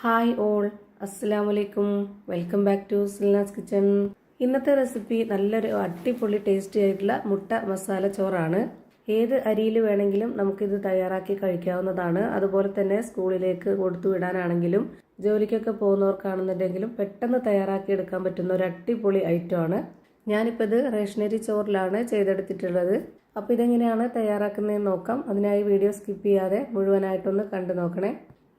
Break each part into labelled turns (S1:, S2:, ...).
S1: Hi all, അസ്സലാമലൈക്കും. Welcome back to Silna's kitchen. ഇന്നത്തെ recipe നല്ലൊരു അടിപൊളി ടേസ്റ്റി ആയിട്ടുള്ള മുട്ട മസാല ചോറാണ്. ഏത് അരിയിൽ വേണമെങ്കിലും നമുക്കിത് തയ്യാറാക്കി കഴിക്കാവുന്നതാണ്. അതുപോലെ തന്നെ സ്കൂളിലേക്ക് കൊടുത്തു വിടാനാണെങ്കിലും ജോലിക്കൊക്കെ പോകുന്നവർക്കാണെന്നുണ്ടെങ്കിലും പെട്ടെന്ന് തയ്യാറാക്കി എടുക്കാൻ പറ്റുന്ന ഒരു അടിപൊളി ഐറ്റമാണ്. ഞാനിപ്പോൾ ഇത് റേഷനരി ചോറിലാണ് ചെയ്തെടുത്തിട്ടുള്ളത്. അപ്പോൾ ഇതെങ്ങനെയാണ് തയ്യാറാക്കുന്നതെന്ന് നോക്കാം. അതിനായി വീഡിയോ സ്കിപ്പ് ചെയ്യാതെ മുഴുവനായിട്ടൊന്ന് കണ്ടു നോക്കണേ.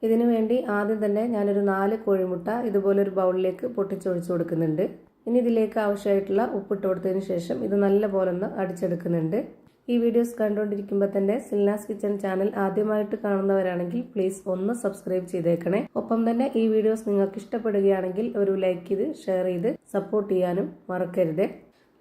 S1: ഇതിനു വേണ്ടി ആദ്യം തന്നെ ഞാനൊരു 4 കോഴിമുട്ട ഇതുപോലൊരു ബൗളിലേക്ക് പൊട്ടിച്ചൊഴിച്ചു കൊടുക്കുന്നുണ്ട്. ഇനി ഇതിലേക്ക് ആവശ്യമായിട്ടുള്ള ഉപ്പിട്ട് കൊടുത്തതിന് ശേഷം ഇത് നല്ലപോലെ ഒന്ന് അടിച്ചെടുക്കുന്നുണ്ട്. ഈ വീഡിയോസ് കണ്ടുകൊണ്ടിരിക്കുമ്പോൾ തന്നെ സിൽനാസ് കിച്ചൺ ചാനൽ ആദ്യമായിട്ട് കാണുന്നവരാണെങ്കിൽ പ്ലീസ് ഒന്ന് സബ്സ്ക്രൈബ് ചെയ്തേക്കണേ. ഒപ്പം തന്നെ ഈ വീഡിയോസ് നിങ്ങൾക്ക് ഇഷ്ടപ്പെടുകയാണെങ്കിൽ ഒരു ലൈക്ക് ചെയ്ത് ഷെയർ ചെയ്ത് സപ്പോർട്ട് ചെയ്യാനും മറക്കരുത്.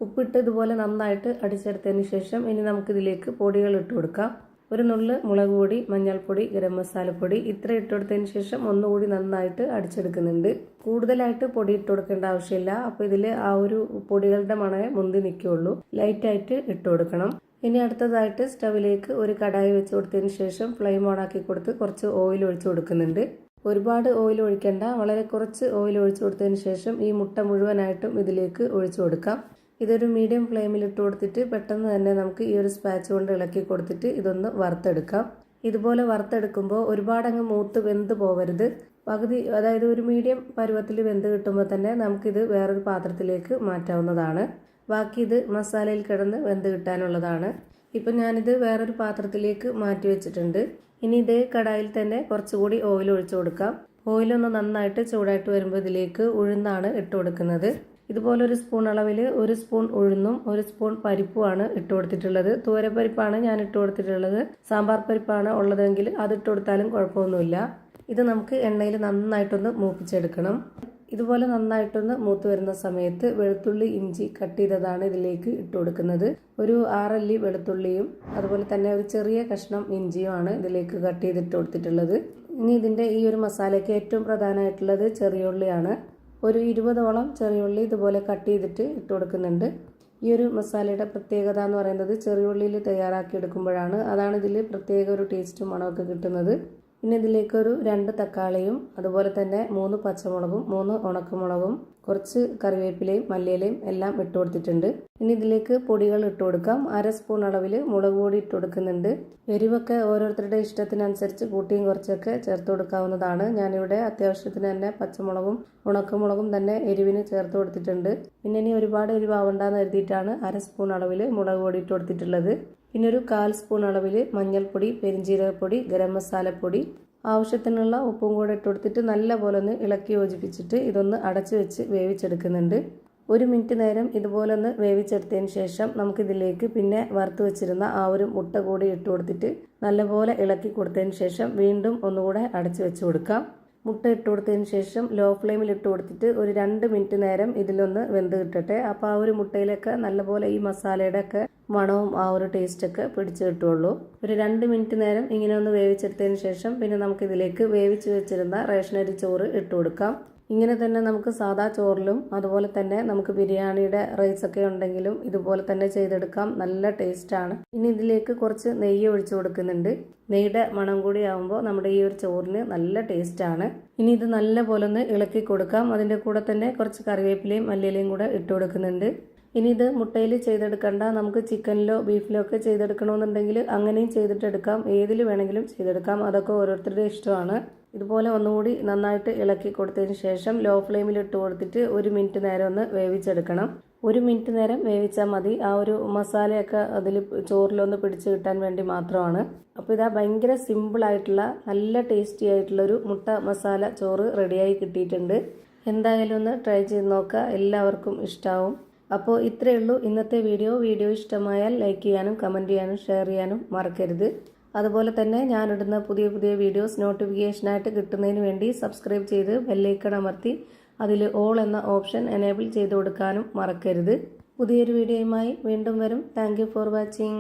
S1: ഉപ്പിട്ട് ഇതുപോലെ നന്നായിട്ട് അടിച്ചെടുത്തതിന് ശേഷം ഇനി നമുക്കിതിലേക്ക് പൊടികൾ ഇട്ട് കൊടുക്കാം. ഒരു നുള്ള് മുളക് പൊടി, മഞ്ഞൾപ്പൊടി, ഗരം മസാലപ്പൊടി ഇത്ര ഇട്ട് കൊടുത്തതിന് ശേഷം ഒന്നുകൂടി നന്നായിട്ട് അടിച്ചെടുക്കുന്നുണ്ട്. കൂടുതലായിട്ട് പൊടി ഇട്ട് കൊടുക്കേണ്ട ആവശ്യമില്ല. അപ്പോൾ ഇതിൽ ആ ഒരു പൊടികളുടെ മണമേ മുന്തി നിൽക്കുകയുള്ളൂ. ലൈറ്റായിട്ട് ഇട്ട് കൊടുക്കണം. ഇനി അടുത്തതായിട്ട് സ്റ്റവിലേക്ക് ഒരു കടായി വെച്ച് കൊടുത്തതിന് ശേഷം ഫ്ലെയിം ഓൺ ആക്കി കൊടുത്ത് കുറച്ച് ഓയിൽ ഒഴിച്ചു കൊടുക്കുന്നുണ്ട്. ഒരുപാട് ഓയിൽ ഒഴിക്കേണ്ട, വളരെ കുറച്ച് ഓയിൽ ഒഴിച്ചു കൊടുത്തതിന് ശേഷം ഈ മുട്ട മുഴുവനായിട്ടും ഇതിലേക്ക് ഒഴിച്ചു കൊടുക്കാം. ഇതൊരു മീഡിയം ഫ്ലെയിമിൽ ഇട്ട് കൊടുത്തിട്ട് പെട്ടെന്ന് തന്നെ നമുക്ക് ഈ ഒരു സ്പാച്ച് കൊണ്ട് ഇളക്കി കൊടുത്തിട്ട് ഇതൊന്ന് വറുത്തെടുക്കാം. ഇതുപോലെ വറുത്തെടുക്കുമ്പോൾ ഒരുപാടങ്ങ് മൂത്ത് വെന്ത് പോവരുത്. പകുതി, അതായത് ഒരു മീഡിയം പരുവത്തിൽ വെന്ത് കിട്ടുമ്പോൾ തന്നെ നമുക്കിത് വേറൊരു പാത്രത്തിലേക്ക് മാറ്റാവുന്നതാണ്. ബാക്കി ഇത് മസാലയിൽ കിടന്ന് വെന്ത് കിട്ടാനുള്ളതാണ്. ഇപ്പം ഞാനിത് വേറൊരു പാത്രത്തിലേക്ക് മാറ്റി വെച്ചിട്ടുണ്ട്. ഇനി ഇതേ കടായിൽ തന്നെ കുറച്ചുകൂടി ഓയിൽ ഒഴിച്ചു കൊടുക്കാം. ഓയിലൊന്ന് നന്നായിട്ട് ചൂടായിട്ട് വരുമ്പോൾ ഇതിലേക്ക് ഉഴുന്നാണ് ഇട്ട് കൊടുക്കുന്നത്. ഇതുപോലെ ഒരു സ്പൂൺ അളവിൽ 1 സ്പൂൺ ഉഴുന്നും 1 സ്പൂൺ പരിപ്പുമാണ് ഇട്ട് കൊടുത്തിട്ടുള്ളത്. തൂരപ്പരിപ്പാണ് ഞാൻ ഇട്ട് കൊടുത്തിട്ടുള്ളത്. സാമ്പാർ പരിപ്പാണ് ഉള്ളതെങ്കിൽ അത് ഇട്ട് കൊടുത്താലും കുഴപ്പമൊന്നുമില്ല. ഇത് നമുക്ക് എണ്ണയിൽ നന്നായിട്ടൊന്ന് മൂപ്പിച്ചെടുക്കണം. ഇതുപോലെ നന്നായിട്ടൊന്ന് മൂത്ത് വരുന്ന സമയത്ത് വെളുത്തുള്ളി, ഇഞ്ചി കട്ട് ചെയ്തതാണ് ഇതിലേക്ക് ഇട്ട് കൊടുക്കുന്നത്. ഒരു 6 അല്ലി വെളുത്തുള്ളിയും അതുപോലെ തന്നെ ഒരു ചെറിയ കഷ്ണം ഇഞ്ചിയുമാണ് ഇതിലേക്ക് കട്ട് ചെയ്തിട്ട് കൊടുത്തിട്ടുള്ളത്. ഇനി ഇതിൻ്റെ ഈ ഒരു മസാലയ്ക്ക് ഏറ്റവും പ്രധാനമായിട്ടുള്ളത് ചെറിയ ഉള്ളിയാണ്. ഒരു 20ഓളം ചെറിയ ഉള്ളി ഇതുപോലെ കട്ട് ചെയ്തിട്ട് ഇട്ട് കൊടുക്കുന്നുണ്ട്. ഈ ഒരു മസാലയുടെ പ്രത്യേകത എന്ന് പറയുന്നത് ചെറിയ ഉള്ളിയിൽ തയ്യാറാക്കി എടുക്കുമ്പോഴാണ്. അതാണ് ഇതിൽ പ്രത്യേക ഒരു ടേസ്റ്റും മണമൊക്കെ കിട്ടുന്നത്. പിന്നെ ഇതിലേക്കൊരു 2 തക്കാളിയും അതുപോലെ തന്നെ 3 പച്ചമുളകും 3 ഉണക്കമുളകും കുറച്ച് കറിവേപ്പിലയും മല്ലിയിലയും എല്ലാം ഇട്ട് കൊടുത്തിട്ടുണ്ട്. ഇനി ഇതിലേക്ക് പൊടികൾ ഇട്ട് കൊടുക്കാം. 1/2 സ്പൂൺ അളവിൽ മുളക് പൊടി ഇട്ട് കൊടുക്കുന്നുണ്ട്. എരിവൊക്കെ ഓരോരുത്തരുടെ ഇഷ്ടത്തിനനുസരിച്ച് കൂട്ടിയും കുറച്ചൊക്കെ ചേർത്ത് കൊടുക്കാവുന്നതാണ്. ഞാനിവിടെ അത്യാവശ്യത്തിന് തന്നെ പച്ചമുളകും ഉണക്കമുളകും തന്നെ എരിവിന് ചേർത്ത് കൊടുത്തിട്ടുണ്ട്. പിന്നെ ഇനി ഒരുപാട് എരിവാവണ്ടെന്ന് കരുതിയിട്ടാണ് 1/2 സ്പൂൺ അളവിൽ മുളക് പൊടി ഇട്ട് കൊടുത്തിട്ടുള്ളത്. പിന്നെ ഒരു 1/4 സ്പൂൺ അളവിൽ മഞ്ഞൾപ്പൊടി, പെരിഞ്ജീരകപ്പൊടി, ഗരം മസാലപ്പൊടി, ആവശ്യത്തിനുള്ള ഉപ്പും കൂടെ ഇട്ട് കൊടുത്തിട്ട് നല്ലപോലെ ഒന്ന് ഇളക്കി യോജിപ്പിച്ചിട്ട് ഇതൊന്ന് അടച്ചു വെച്ച് വേവിച്ചെടുക്കുന്നുണ്ട്. 1 മിനിറ്റ് നേരം ഇതുപോലെ ഒന്ന് വേവിച്ചെടുത്തതിന് ശേഷം നമുക്കിതിലേക്ക് പിന്നെ വറുത്ത് വെച്ചിരുന്ന ആ ഒരു മുട്ട കൂടി ഇട്ട് കൊടുത്തിട്ട് നല്ലപോലെ ഇളക്കി കൊടുത്തതിന് ശേഷം വീണ്ടും ഒന്നുകൂടെ അടച്ചു വെച്ച് കൊടുക്കാം. മുട്ട ഇട്ട് കൊടുത്തതിന് ശേഷം ലോ ഫ്ലെയിമിൽ ഇട്ട് കൊടുത്തിട്ട് ഒരു 2 മിനിറ്റ് നേരം ഇതിലൊന്ന് വെന്ത് കിട്ടട്ടെ. അപ്പോൾ ആ ഒരു മുട്ടയിലൊക്കെ നല്ലപോലെ ഈ മസാലയുടെ ഒക്കെ മണവും ആ ഒരു ടേസ്റ്റൊക്കെ പിടിച്ച് കിട്ടുള്ളൂ. ഒരു 2 മിനിറ്റ് നേരം ഇങ്ങനെ ഒന്ന് വേവിച്ചെടുത്തതിന് ശേഷം പിന്നെ നമുക്കിതിലേക്ക് വേവിച്ച് വെച്ചിരുന്ന റേഷനരി ചോറ് ഇട്ട് കൊടുക്കാം. ഇങ്ങനെ തന്നെ നമുക്ക് സാദാ ചോറിലും അതുപോലെ തന്നെ നമുക്ക് ബിരിയാണിയുടെ റൈസൊക്കെ ഉണ്ടെങ്കിലും ഇതുപോലെ തന്നെ ചെയ്തെടുക്കാം. നല്ല ടേസ്റ്റാണ്. ഇനി ഇതിലേക്ക് കുറച്ച് നെയ്യ് ഒഴിച്ചു കൊടുക്കുന്നുണ്ട്. നെയ്യുടെ മണം കൂടി ആകുമ്പോൾ നമ്മുടെ ഈ ഒരു ചോറിന് നല്ല ടേസ്റ്റാണ്. ഇനി ഇത് നല്ലപോലെ ഒന്ന് ഇളക്കി കൊടുക്കാം. അതിൻ്റെ കൂടെ തന്നെ കുറച്ച് കറിവേപ്പിലയും മല്ലിയിലയും കൂടെ ഇട്ട് കൊടുക്കുന്നുണ്ട്. ഇനി ഇത് മുട്ടയിൽ ചെയ്തെടുക്കണ്ട, നമുക്ക് ചിക്കനിലോ ബീഫിലോ ഒക്കെ ചെയ്തെടുക്കണമെന്നുണ്ടെങ്കിൽ അങ്ങനെയും ചെയ്തിട്ടെടുക്കാം. ഏതിൽ വേണമെങ്കിലും ചെയ്തെടുക്കാം. അതൊക്കെ ഓരോരുത്തരുടെ ഇഷ്ടമാണ്. ഇതുപോലെ ഒന്നുകൂടി നന്നായിട്ട് ഇളക്കി കൊടുത്തതിന് ശേഷം ലോ ഫ്ലെയിമിൽ ഇട്ട് കൊടുത്തിട്ട് 1 മിനിറ്റ് നേരം ഒന്ന് വേവിച്ചെടുക്കണം. 1 മിനിറ്റ് നേരം വേവിച്ചാൽ മതി. ആ ഒരു മസാലയൊക്കെ അതിൽ ചോറിലൊന്ന് പിടിച്ച് കിട്ടാൻ വേണ്ടി മാത്രമാണ്. അപ്പോൾ ഇതാ ഭയങ്കര സിമ്പിളായിട്ടുള്ള നല്ല ടേസ്റ്റി ആയിട്ടുള്ളൊരു മുട്ട മസാല ചോറ് റെഡിയായി കിട്ടിയിട്ടുണ്ട്. എന്തായാലും ഒന്ന് ട്രൈ ചെയ്ത് നോക്കുക, എല്ലാവർക്കും ഇഷ്ടമാവും. അപ്പോൾ ഇത്രയേ ഉള്ളൂ ഇന്നത്തെ വീഡിയോ ഇഷ്ടമായാൽ ലൈക്ക് ചെയ്യാനും കമൻറ്റ് ചെയ്യാനും ഷെയർ ചെയ്യാനും മറക്കരുത്. അതുപോലെ തന്നെ ഞാനിടുന്ന പുതിയ വീഡിയോസ് നോട്ടിഫിക്കേഷനായിട്ട് കിട്ടുന്നതിന് വേണ്ടി സബ്സ്ക്രൈബ് ചെയ്ത് ബെല്ലൈക്കൺ അമർത്തി അതിൽ ഓൾ എന്ന ഓപ്ഷൻ എനേബിൾ ചെയ്ത് കൊടുക്കാനും മറക്കരുത്. പുതിയൊരു വീഡിയോയുമായി വീണ്ടും വരും. Thank you for watching.